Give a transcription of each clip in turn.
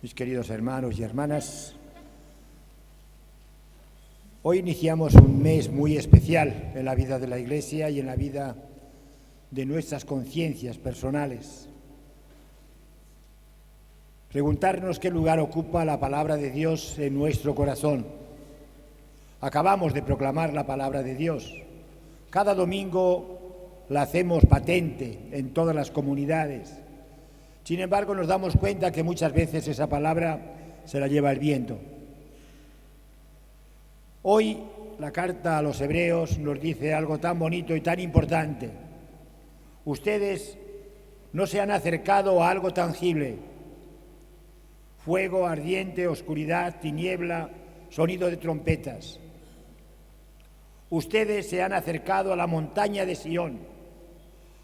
mis queridos hermanos y hermanas. Hoy iniciamos un mes muy especial en la vida de la Iglesia y en la vida de nuestras conciencias personales. Preguntarnos qué lugar ocupa la palabra de Dios en nuestro corazón. Acabamos de proclamar la palabra de Dios. Cada domingo la hacemos patente en todas las comunidades. Sin embargo, nos damos cuenta que muchas veces esa palabra se la lleva el viento. Hoy la carta a los Hebreos nos dice algo tan bonito y tan importante. Ustedes no se han acercado a algo tangible. Fuego ardiente, oscuridad, tiniebla, sonido de trompetas. Ustedes se han acercado a la montaña de Sión,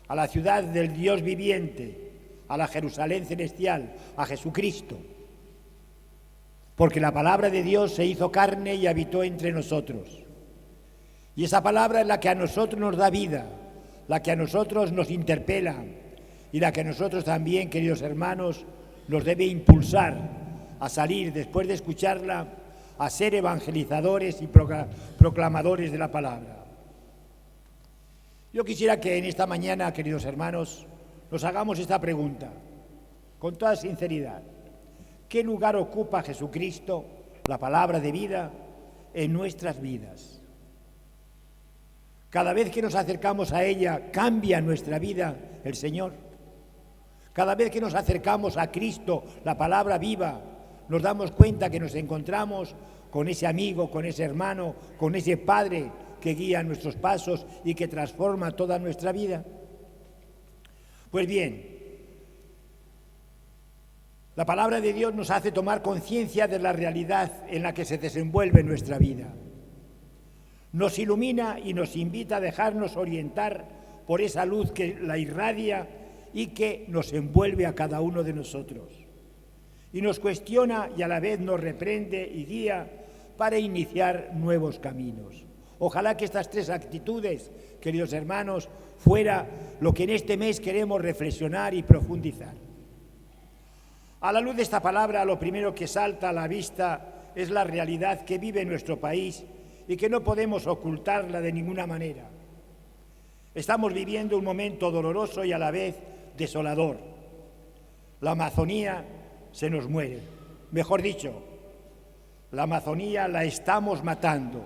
a la ciudad del Dios viviente, a la Jerusalén celestial, a Jesucristo, porque la palabra de Dios se hizo carne y habitó entre nosotros. Y esa palabra es la que a nosotros nos da vida, la que a nosotros nos interpela y la que a nosotros también, queridos hermanos, nos debe impulsar a salir, después de escucharla, a ser evangelizadores y proclamadores de la palabra. Yo quisiera que en esta mañana, queridos hermanos, nos hagamos esta pregunta, con toda sinceridad. ¿Qué lugar ocupa Jesucristo, la palabra de vida, en nuestras vidas? Cada vez que nos acercamos a ella, ¿cambia nuestra vida el Señor? Cada vez que nos acercamos a Cristo, la palabra viva, nos damos cuenta que nos encontramos con ese amigo, con ese hermano, con ese Padre que guía nuestros pasos y que transforma toda nuestra vida. Pues bien, la palabra de Dios nos hace tomar conciencia de la realidad en la que se desenvuelve nuestra vida. Nos ilumina y nos invita a dejarnos orientar por esa luz que la irradia y que nos envuelve a cada uno de nosotros. Y nos cuestiona y a la vez nos reprende y guía para iniciar nuevos caminos. Ojalá que estas tres actitudes, queridos hermanos, fuera lo que en este mes queremos reflexionar y profundizar. A la luz de esta palabra, lo primero que salta a la vista es la realidad que vive nuestro país y que no podemos ocultarla de ninguna manera. Estamos viviendo un momento doloroso y a la vez desolador. La Amazonía se nos muere. Mejor dicho, la Amazonía la estamos matando.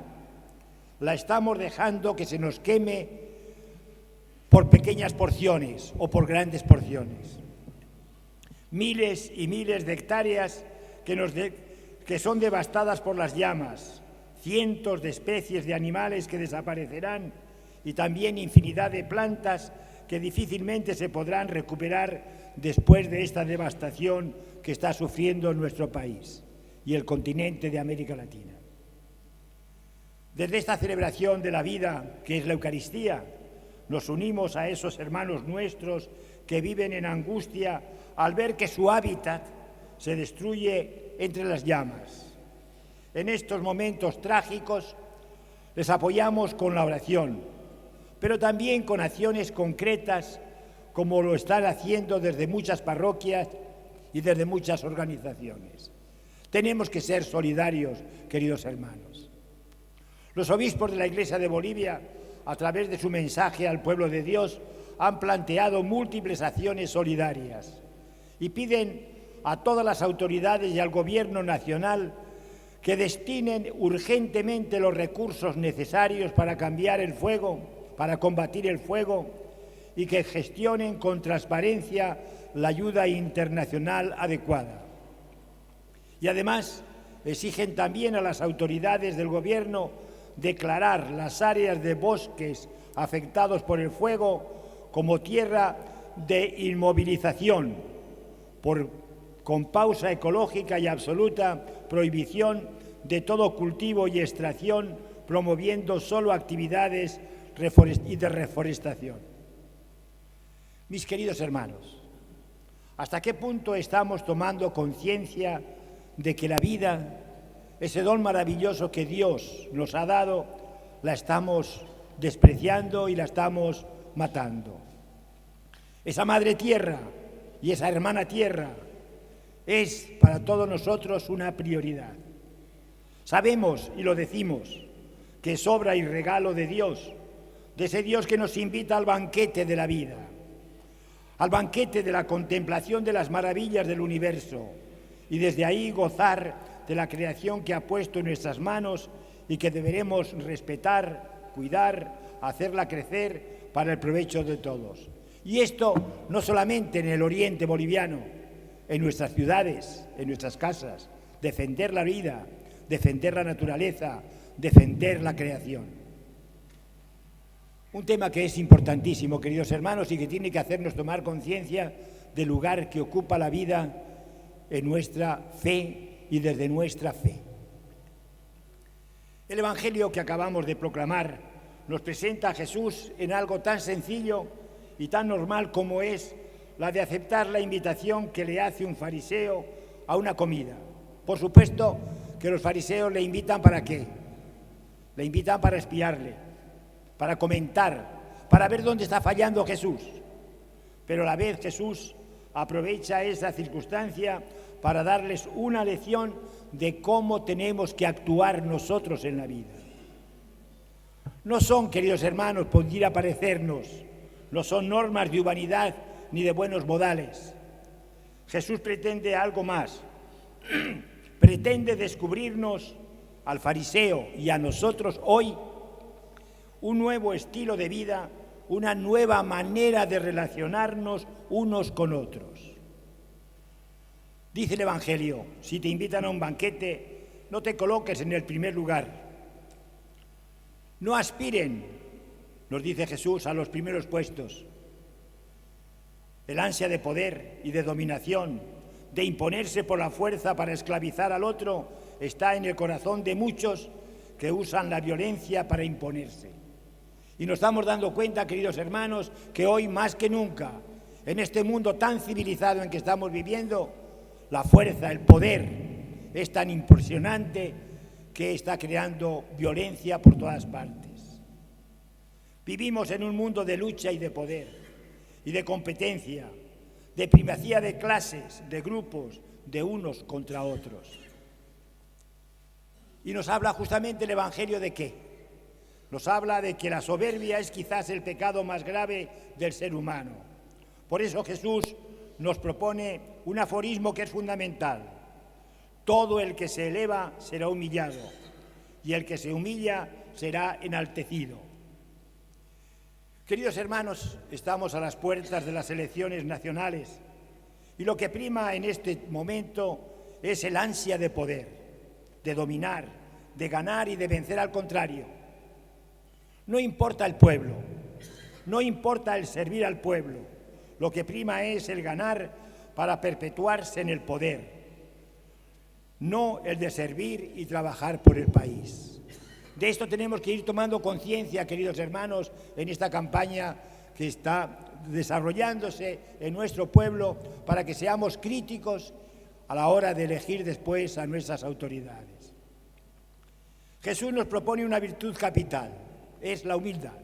La estamos dejando que se nos queme por pequeñas porciones o por grandes porciones. Miles y miles de hectáreas que son devastadas por las llamas, cientos de especies de animales que desaparecerán y también infinidad de plantas que difícilmente se podrán recuperar después de esta devastación que está sufriendo nuestro país y el continente de América Latina. Desde esta celebración de la vida, que es la Eucaristía, nos unimos a esos hermanos nuestros que viven en angustia al ver que su hábitat se destruye entre las llamas. En estos momentos trágicos les apoyamos con la oración, pero también con acciones concretas, como lo están haciendo desde muchas parroquias y desde muchas organizaciones. Tenemos que ser solidarios, queridos hermanos. Los obispos de la Iglesia de Bolivia, a través de su mensaje al pueblo de Dios, han planteado múltiples acciones solidarias y piden a todas las autoridades y al Gobierno nacional que destinen urgentemente los recursos necesarios para cambiar el fuego, para combatir el fuego y que gestionen con transparencia la ayuda internacional adecuada. Y además exigen también a las autoridades del Gobierno declarar las áreas de bosques afectados por el fuego como tierra de inmovilización, con pausa ecológica y absoluta prohibición de todo cultivo y extracción, promoviendo solo actividades de reforestación. Mis queridos hermanos, ¿hasta qué punto estamos tomando conciencia de que la vida, ese don maravilloso que Dios nos ha dado, la estamos despreciando y la estamos matando? Esa madre tierra y esa hermana tierra es para todos nosotros una prioridad. Sabemos, y lo decimos, que es obra y regalo de Dios, de ese Dios que nos invita al banquete de la vida, al banquete de la contemplación de las maravillas del universo, y desde ahí gozar de la creación que ha puesto en nuestras manos y que deberemos respetar, cuidar, hacerla crecer para el provecho de todos. Y esto no solamente en el oriente boliviano, en nuestras ciudades, en nuestras casas, defender la vida, defender la naturaleza, defender la creación. Un tema que es importantísimo, queridos hermanos, y que tiene que hacernos tomar conciencia del lugar que ocupa la vida en nuestra fe y desde nuestra fe. El Evangelio que acabamos de proclamar nos presenta a Jesús en algo tan sencillo y tan normal como es la de aceptar la invitación que le hace un fariseo a una comida. Por supuesto que los fariseos le invitan ¿para qué? Le invitan para espiarle, para comentar, para ver dónde está fallando Jesús. Pero a la vez Jesús aprovecha esa circunstancia para darles una lección de cómo tenemos que actuar nosotros en la vida. No son, queridos hermanos, podría parecernos, no son normas de humanidad ni de buenos modales. Jesús pretende algo más. Pretende descubrirnos al fariseo y a nosotros hoy un nuevo estilo de vida, una nueva manera de relacionarnos unos con otros. Dice el Evangelio, si te invitan a un banquete, no te coloques en el primer lugar. No aspiren, nos dice Jesús, a los primeros puestos. El ansia de poder y de dominación, de imponerse por la fuerza para esclavizar al otro, está en el corazón de muchos que usan la violencia para imponerse. Y nos estamos dando cuenta, queridos hermanos, que hoy más que nunca, en este mundo tan civilizado en que estamos viviendo, la fuerza, el poder es tan impresionante que está creando violencia por todas partes. Vivimos en un mundo de lucha y de poder, y de competencia, de primacía de clases, de grupos, de unos contra otros. Y nos habla justamente el Evangelio ¿de qué? Nos habla de que la soberbia es quizás el pecado más grave del ser humano. Por eso Jesús nos propone un aforismo que es fundamental. Todo el que se eleva será humillado, y el que se humilla será enaltecido. Queridos hermanos, estamos a las puertas de las elecciones nacionales y lo que prima en este momento es el ansia de poder, de dominar, de ganar y de vencer al contrario. No importa el pueblo, no importa el servir al pueblo, lo que prima es el ganar para perpetuarse en el poder, no el de servir y trabajar por el país. De esto tenemos que ir tomando conciencia, queridos hermanos, en esta campaña que está desarrollándose en nuestro pueblo para que seamos críticos a la hora de elegir después a nuestras autoridades. Jesús nos propone una virtud capital, es la humildad.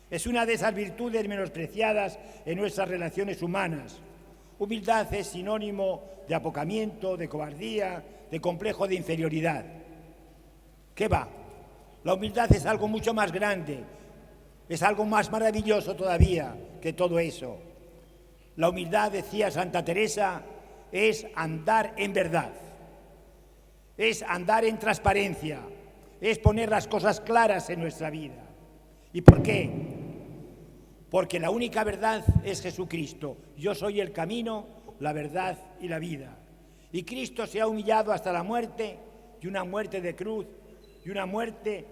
Es una de esas virtudes menospreciadas en nuestras relaciones humanas. Humildad es sinónimo de apocamiento, de cobardía, de complejo de inferioridad. ¿Qué va? La humildad es algo mucho más grande, es algo más maravilloso todavía que todo eso. La humildad, decía Santa Teresa, es andar en verdad, es andar en transparencia, es poner las cosas claras en nuestra vida. ¿Y por qué? Porque la única verdad es Jesucristo. Yo soy el camino, la verdad y la vida. Y Cristo se ha humillado hasta la muerte, y una muerte de cruz, y una muerte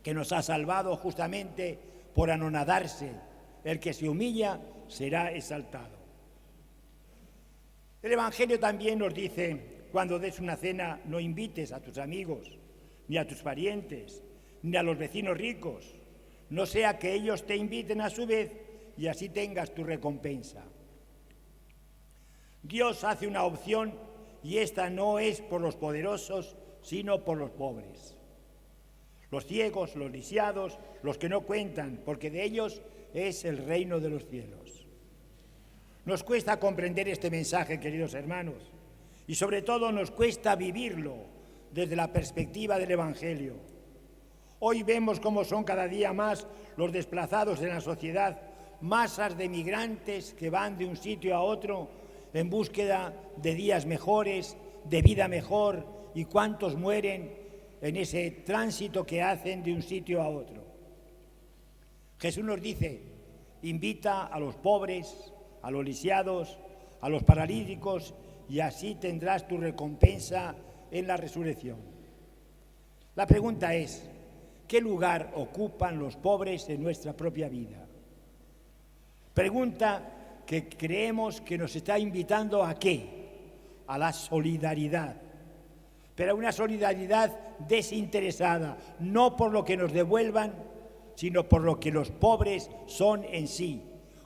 que nos ha salvado justamente por anonadarse. El que se humilla será exaltado. El Evangelio también nos dice, cuando des una cena, no invites a tus amigos, ni a tus parientes, ni a los vecinos ricos, no sea que ellos te inviten a su vez y así tengas tu recompensa. Dios hace una opción y esta no es por los poderosos, sino por los pobres. Los ciegos, los lisiados, los que no cuentan, porque de ellos es el reino de los cielos. Nos cuesta comprender este mensaje, queridos hermanos, Y sobre todo nos cuesta vivirlo desde la perspectiva del Evangelio. Hoy vemos cómo son cada día más los desplazados en la sociedad, masas de migrantes que van de un sitio a otro en búsqueda de días mejores, de vida mejor, y cuántos mueren en ese tránsito que hacen de un sitio a otro. Jesús nos dice: invita a los pobres, a los lisiados, a los paralíticos, y así tendrás tu recompensa en la resurrección. La pregunta es: ¿qué lugar ocupan los pobres en nuestra propia vida? Pregunta que creemos que nos está invitando ¿a qué? A la solidaridad, pero a una solidaridad desinteresada, no por lo que nos devuelvan, sino por lo que los pobres son en sí.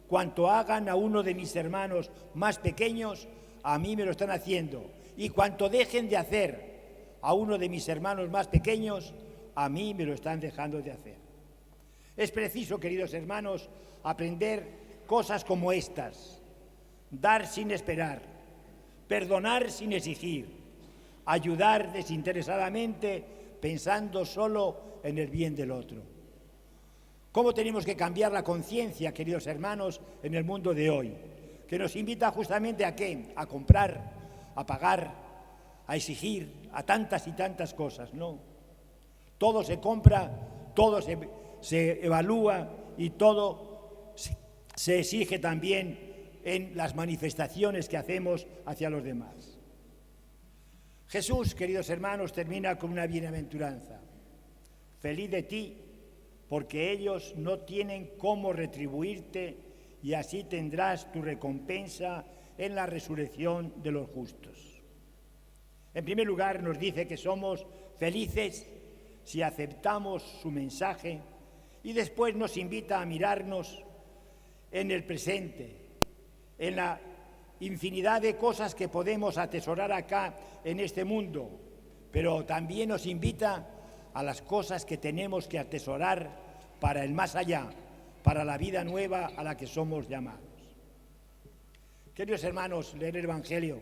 Cuanto hagan a uno de mis hermanos más pequeños, a mí me lo están haciendo. Y cuanto dejen de hacer a uno de mis hermanos más pequeños, a mí me lo están dejando de hacer. Es preciso, queridos hermanos, aprender cosas como estas: dar sin esperar, perdonar sin exigir, ayudar desinteresadamente pensando solo en el bien del otro. ¿Cómo tenemos que cambiar la conciencia, queridos hermanos, en el mundo de hoy? Que nos invita justamente ¿a qué? A comprar, a pagar, a exigir, a tantas y tantas cosas, ¿no? Todo se compra, todo se evalúa y todo se exige también en las manifestaciones que hacemos hacia los demás. Jesús, queridos hermanos, termina con una bienaventuranza: feliz de ti, porque ellos no tienen cómo retribuirte, y así tendrás tu recompensa en la resurrección de los justos. En primer lugar, nos dice que somos felices si aceptamos su mensaje, y después nos invita a mirarnos en el presente, en la infinidad de cosas que podemos atesorar acá en este mundo, pero también nos invita a las cosas que tenemos que atesorar para el más allá, para la vida nueva a la que somos llamados. Queridos hermanos, leer el Evangelio,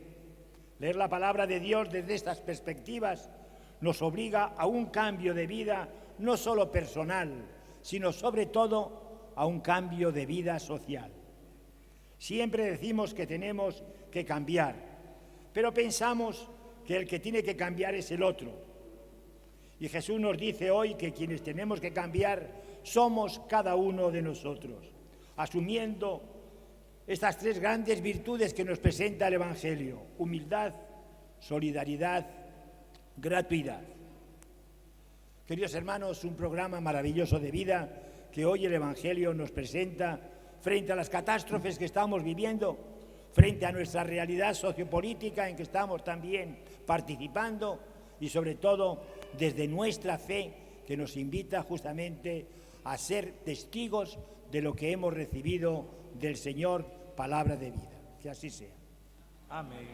leer la palabra de Dios desde estas perspectivas, nos obliga a un cambio de vida no solo personal, sino sobre todo a un cambio de vida social. Siempre decimos que tenemos que cambiar, pero pensamos que el que tiene que cambiar es el otro. Y Jesús nos dice hoy que quienes tenemos que cambiar somos cada uno de nosotros, asumiendo estas tres grandes virtudes que nos presenta el Evangelio: humildad, solidaridad, gratuidad. Queridos hermanos, un programa maravilloso de vida que hoy el Evangelio nos presenta frente a las catástrofes que estamos viviendo, frente a nuestra realidad sociopolítica en que estamos también participando, y sobre todo desde nuestra fe, que nos invita justamente a ser testigos de lo que hemos recibido del Señor, palabra de vida. Que así sea. Amén.